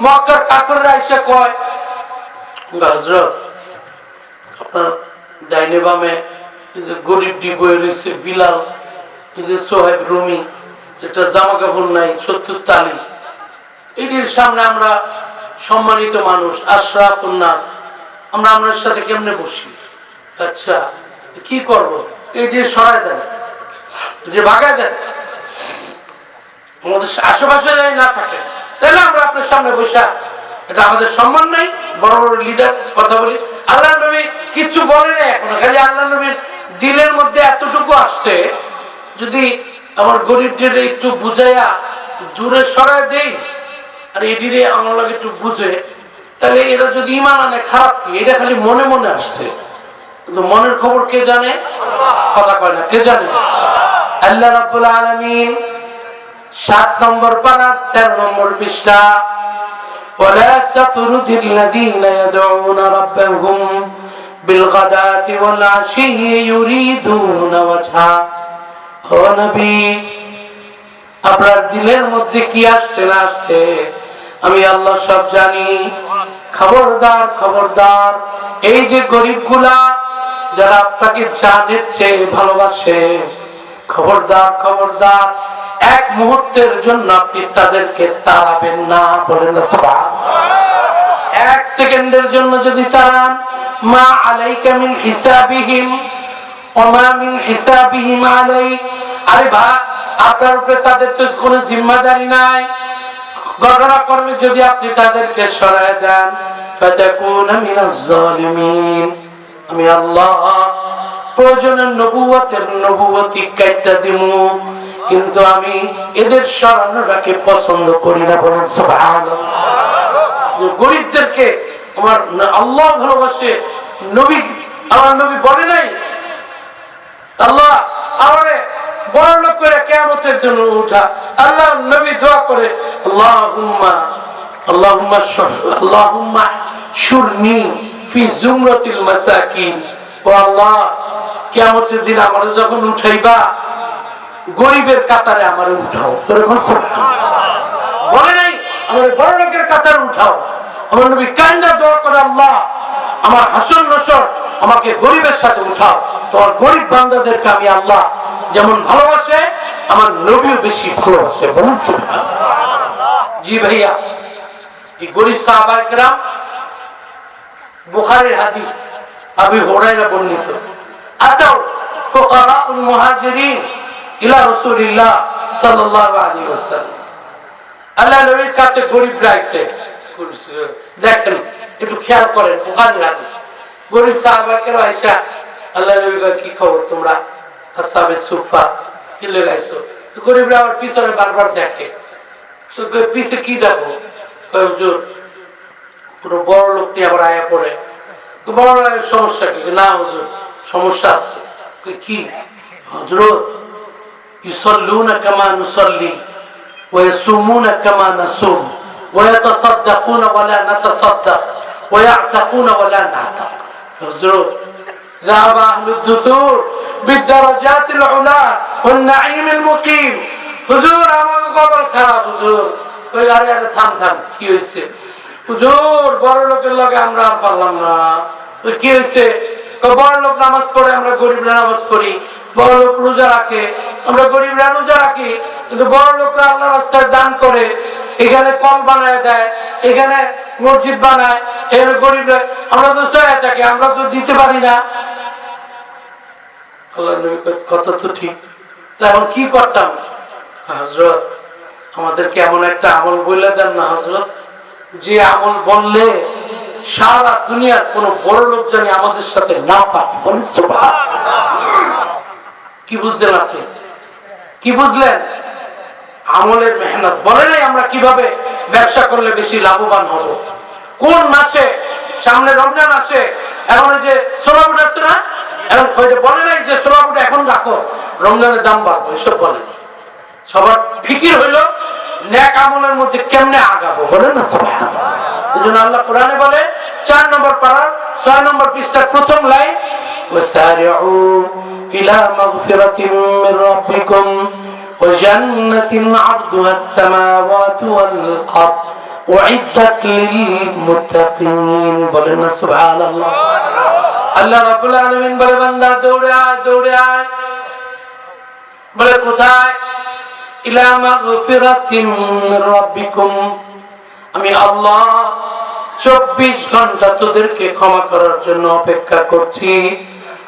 মক্কার কাফেররা এসে কয়, হযরত আপনার ডাইনে বামে এই যে গরিবটি বয়ে রয়েছে বিলাল, এই যে সোহেব রুমি, এটা জামা কাপড় নাই, 70 তালি, এটির সামনে আমরা সম্মানিত মানুষ, আশরাফুন নাস, আমরা আপনার সাথে কেমনে বসি? আচ্ছা কি করব? এটি সরাই দেন, যে ভাগাই দেন, আমাদের আশেপাশে না থাকে, তাহলে আমরা আপনার সামনে বসা, এটা আমাদের সম্মান নাই? বড় বড় লিডার কথা বলি। আল্লাহ নবী কিছু বলে না এখন, খালি আল্লাহ নবীর দিলের মধ্যে এতটুকু আসছে, যদি আমার গরিবদের একটু বুঝাইয়া দূরে সরাই দেই আর এটিরে আমার লাগে একটু বুঝে, তাহলে এরা যদি ঈমান আনে খারাপ কি? এটা খালি মনে মনে আসছে, কিন্তু মনের খবর কে জানে? কথা কয় না, কে জানে? আল্লাহ রাব্বুল আলামিন 7 নম্বর পারা 13 নম্বর পৃষ্ঠা, ওয়ালা তাতরুদিল্লাযীনা ইয়াদউনা রাব্বাহুম বিলগাদাতি ওয়াল আশিয়্যি ইউরিদুনা ওয়াজহা। ও নবী, আপনার দিলের মধ্যে কি আসছে না আসছে আমি আল্লাহ সব জানি। খবরদার খবরদার, এই যে গরিবগুলা যারা আপনাকে জানের চেয়ে ভালোবাসে, খবরদার খবরদার, এক মুহূর্তের জন্য আপনি তাদেরকে তাড়াবেন না। বলেন না সুবহানাল্লাহ। এক সেকেন্ডের জন্য যদি তাড়ান, মা আলাইকা মিন হিসাবিহিম ওয়া মা মিন হিসাবিহিম আলাইক, আরে ভাই আপনার উপরে তাদের তো কোনো জিম্মাদারি নাই। ঘটনাক্রমে যদি আপনি তাদেরকে সরায় দেন, ফাতাকুনা মিনাজ জালিমিন, আমি আল্লাহ প্রয়োজনে নবুয়তি কাইটা দিমু, কিন্তু আমি এদের সরানোটাকে পছন্দ করি না। বলেন সুবহানাল্লাহ। গরিবদেরকে আমার আল্লাহ ভালোবাসে, নবী, আমার নবী বলে নাই আল্লাহ আমারে বড় লোক করে কিয়ামতের জন্য উঠা। আল্লাহ নবী দোয়া করে, আল্লাহুম্মা শুরনি ফি জুমরাতিল মাসাকিন, ও আল্লাহ কিয়ামতের দিন আমারে যখন উঠাইবা গরিবের কাতারে আমারে উঠাও। বলে নাই আমারে বড় লোকের কাতারে উঠাও। আমার নবী কান্দা দোয়া করে, আল্লাহ আমার হাসর নসর আমাকে গরিবের সাথে উঠাও। তোমার গরিব বান্দাদেরকে আমি আল্লাহ যেমন ভালোবাসে আমার নবীও বেশি ভালোবাসে। বলুন সুবহানাল্লাহ। জি ভাইয়া, এই গরিব সাহাবায়ে কেরাম, বুখারীর হাদিস, আবু হুরায়রা বর্ণিত, আতাউ ফুকারাউল মুহাজিরিন ইলা রাসূলিল্লাহ সাল্লাল্লাহু আলাইহি ওয়াসাল্লাম, আল্লাহ নবীর কাছে গরিবরা আইছে। দেখেন একটু খেয়াল করেন, বুখারীর হাদিস, গরিব সাহাবায়ে কেরাম আইসা আল্লাহ নবী কয়, কি খবর তোমরা আসহাবে সুফা, কি লাগাইছো? গরিবরা আমার পিছনে বারবার দেখে, তো পিছে কি দেখো? হুজুর পুরো বড় লোকটি আবার আয়া পড়ে। বড় সমস্যা কি? না হুজুর সমস্যা আছে। কি? হযরত ইউসাল্লুনা কামা নুসাল্লি ওয়া ইয়াসুমুনা কামা নাসুম ওয়া ইয়াতাসাদ্দাকুনা ওয়া লা নাতাসাদ্দাক ওয়া ইয়াতাকুনা ওয়া লা নাতাক। হযরত ذهب أهل الدثور بالدرجات العلى والنعيم المقيم। হুজুর আমার কবর খারাপ। হুজুর ওই আরে আরে থাম থাম, কি হইছে? হুজুর বড় লোকের লগে আমরা আর পারলাম না। ওই কি হইছে? বড় লোক নামাজ পড়ে, আমরা গরিবরা নামাজ পড়ি। বড় লোক রোজা রাখে, আমরা গরিবরা রোজা রাখি। কিন্তু বড় লোকরা আল্লাহর রাস্তায় দান করে, এখানে কল বানায় দেয়, এখানে মসজিদ বানায়, এর গরিবরা আমরা তো চাই থাকি, আমরা তো দিতে পারি না। আল্লাহর নবী কথা তো ঠিক, এখন কি করতাম? হযরত আমাদেরকে এমন একটা আমল বলে দেন না হযরত, যে আমল বললে সারা দুনিয়ার কোন বড় লোক জানি আমাদের সাথে না পায়। বলেন সুবহানাল্লাহ। কি বুঝলেন আপনি? কি বুঝলেন? আমলের মেহনত। বলে নাই আমরা কিভাবে ব্যবসা করলে বেশি লাভবান হব, কোন মাসে, সামনে রমজান আসে, এখন যে ছোলা বুট আছে না, এখন বলে নাই যে ছোলা বুট এখন রাখো রমজানের দাম বাড়বে, এসব বলে। সবার ফিকির হইল নেক আমলের মধ্যে কেমনে আগাবো। বলেন না সুবহানাল্লাহ। এজন্য আল্লাহ কোরআনে বলে 4 নম্বর পারা 6 নম্বর পৃষ্ঠার প্রথম লাইন, ওয়াসারিউ ইলা মাগফিরাতিন মির রাব্বিকুম ওয়া জান্নাতিন আরদুহা আস-সামাওয়াতু ওয়াল আরদ উইদ্দাত লিল মুত্তাকিন। বলেন না সুবহানাল্লাহ। আল্লাহ রাব্বুল আলামিন বলে, বান্দা দৌড়ে আয়, দৌড়ে আয়। বলে কোথায়? ইলা মাগফিরাতিন মির রাব্বিকুম। আমি আল্লাহ 24 ঘন্টা তোদেরকে ক্ষমা করার জন্য অপেক্ষা করছি।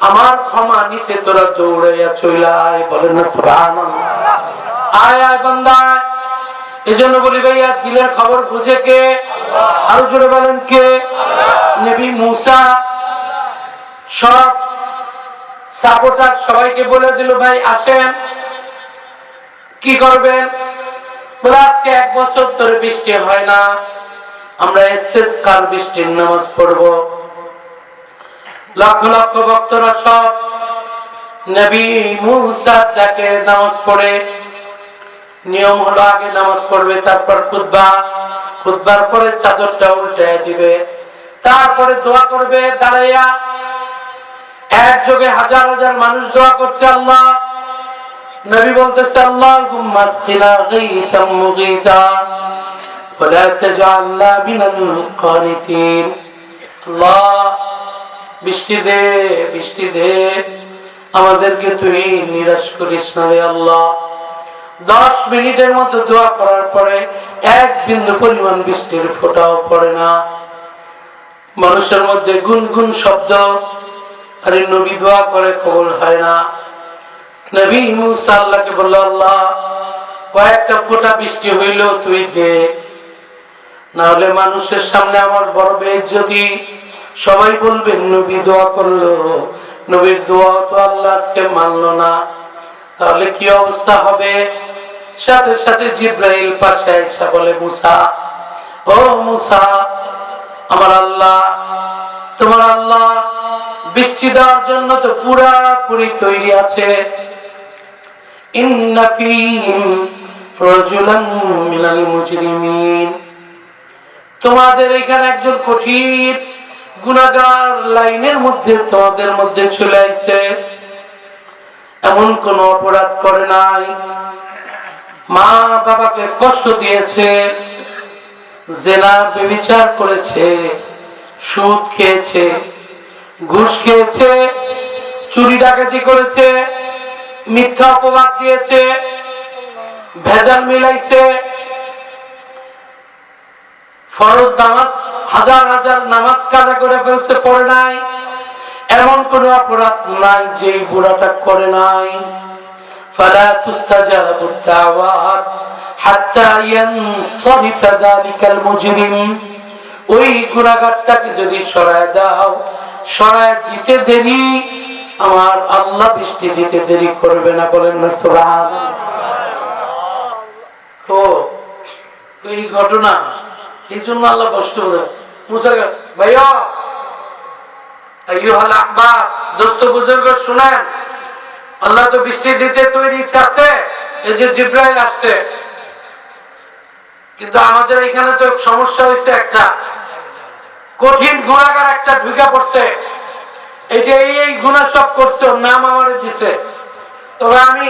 আমার ক্ষমা নিতে তোরা দৌড়াইয়া চলে আয়। বলেন না সুবহানাল্লাহ। আয় আয় বান্দা। এজন্য বলি ভাইয়া, দিলের খবর বুঝে কে? আরো জোরে বলেন কে? নবী মুসা সব সাপোর্টার সবাইকে বলে দিল, ভাই আসেন, কি করবেন? বলে আজকে 1 বছর ধরে বৃষ্টি হয় না, আমরা ইস্তেসকার বৃষ্টির নামাজ পড়ব। লক্ষ লক্ষ ভক্তরা সব নবী মুসার ডাকে নামাজ পড়ে। নিয়ম হলো আগে নামাজ পড়বে, তারপর খুতবা, খুতবার পরে চাদরটা উল্টায় দিবে, তারপরে দোয়া করবে দাঁড়াইয়া। একযোগে হাজার হাজার মানুষ দোয়া করছে। আল্লাহ নবী বলতেছে, আল্লাহুম্মা আসকিনা গায়সাম মুগীসা ওয়ালা তাজআলনা মিনাল কানিতিন। আল্লাহ বৃষ্টি দে, বৃষ্টি দে, আমাদেরকে তুই নিরাশ করিস না রে আল্লাহ। 10 মিনিটের মতো দোয়া করার পরে 1 বিন্দু পরিমাণ বৃষ্টির ফোঁটাও পড়ে না। মানুষের মধ্যে গুনগুন শব্দ। আরে নবী দোয়া করে, কবুল হয় না। নবী মুসা আল্লাহকে বলল, আল্লাহ কয়েকটা ফোঁটা বৃষ্টি হইল তুই দে, না হলে মানুষের সামনে আমার বড় বেইজ্জতি। সবাই বলবে নবী দোয়া করলো, নবীর দোয়া তো আল্লাহ আজকে মানলো না, তাহলে কি অবস্থা হবে? সাথে সাথে জিব্রাইল পাশে আইসা বলে, মুসা, ও মুসা, আমার আল্লাহ, তোমার আল্লাহ বৃষ্টি দেওয়ার জন্য তো পুরাপুরি তৈরি আছে। ইন্না ফীহিম রাজুলান মিনাল মুজরিমিন। তোমাদের এখানে একজন কঠিন গুনাহগার লাইনের মধ্যে তোমাদের মধ্যে চলে আইছে, এমন কোন অপরাধ করে নাই, মা বাবাকে কষ্ট দিয়েছে, জেনা ব্যভিচার করেছে, সুদ খেয়েছে, ঘুষ খেয়েছে, চুরি ডাকাতি করেছে, মিথ্যা অপবাদ দিয়েছে, ভেজাল মিলাইছে, ফরজ নামাজ হাজার হাজার নামাজ কাজা করে ফেলছে, পড়ে নাই, এমন কোন অপরাধ নাই যে বুড়াটা করে নাই। ফালা তুস্তাজাবু দাওয়াত হাত্তা ইয়ানসরিফা যালিকাল মুজরিম। ওই গুনাহগারটাকে যদি সরায় দাও, সরায় দিতে দেরি, আমার আল্লাহ বৃষ্টি দিতে দেরি করবে না। বলেন না সুবহানাল্লাহ। ও এই ঘটনা, এই জন্য আল্লাহ কষ্ট করে মুসা, ভাইয়া আইয়ুহাল আহবাব, দোস্ত বুজুর্গ শুনেন, আল্লাহ তো বৃষ্টি দিতে তৈরি আছে। এই যে জিব্রাইল আসছে, কিন্তু আমাদের এখানে তো সমস্যা হয়েছে, একটা কঠিন গুনাহগার একটা ঢুকে পড়ছে, এটা এই গুনাহ সব করছে, ওর নাম আমারে দিছে। তবে আমি